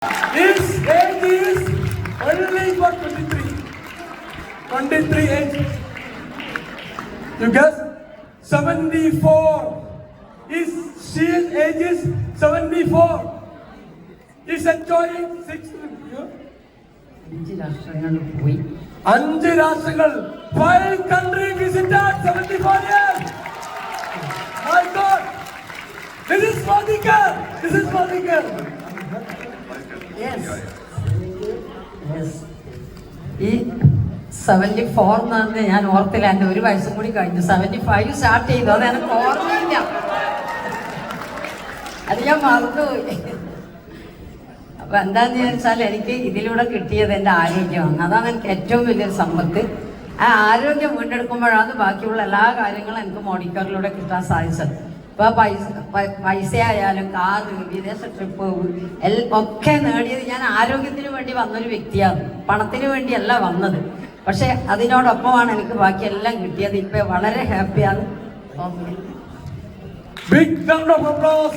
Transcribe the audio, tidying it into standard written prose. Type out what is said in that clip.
His age is only for 23. 23 age. You guess? 74. She age is 74. He's enjoying 6 years. 5 രാഷ്ട്രങ്ങളിൽ പോയി. 5 രാഷ്ട്രങ്ങൾ. 5 country visited 74 years. My God. This is Madhikar. This is Madhikar. Yes. Yes. ഈ 74 എന്നാണ് ഞാൻ ഓർത്തില്ല. എൻ്റെ 1 വയസ്സും കൂടി കഴിഞ്ഞു. 75 സ്റ്റാർട്ട് ചെയ്തു. അത് എനിക്ക് ഓർമ്മയില്ല. അത് ഞാൻ മറന്നുപോയി. അപ്പം എന്താണെന്ന് ചോദിച്ചാൽ എനിക്ക് ഇതിലൂടെ കിട്ടിയത് എൻ്റെ ആരോഗ്യമാണ്. അതാണ് എനിക്ക് ഏറ്റവും വലിയൊരു സമ്പത്ത്. ആ ആരോഗ്യം വീണ്ടെടുക്കുമ്പോഴാണ് ബാക്കിയുള്ള എല്ലാ കാര്യങ്ങളും എനിക്ക് മോഡിക്കാറിലൂടെ കിട്ടാൻ സാധിച്ചത്. ഇപ്പോൾ പൈസ ആയാലും കാറ്, വിദേശ ട്രിപ്പ് ഒക്കെ നേടിയത് ഞാൻ ആരോഗ്യത്തിന് വേണ്ടി വന്നൊരു വ്യക്തിയാണ്. പണത്തിന് വേണ്ടിയല്ല വന്നത്. പക്ഷെ അതിനോടൊപ്പമാണ് എനിക്ക് ബാക്കിയെല്ലാം കിട്ടിയത്. ഇപ്പം വളരെ ഹാപ്പിയാണ്. Big round of applause.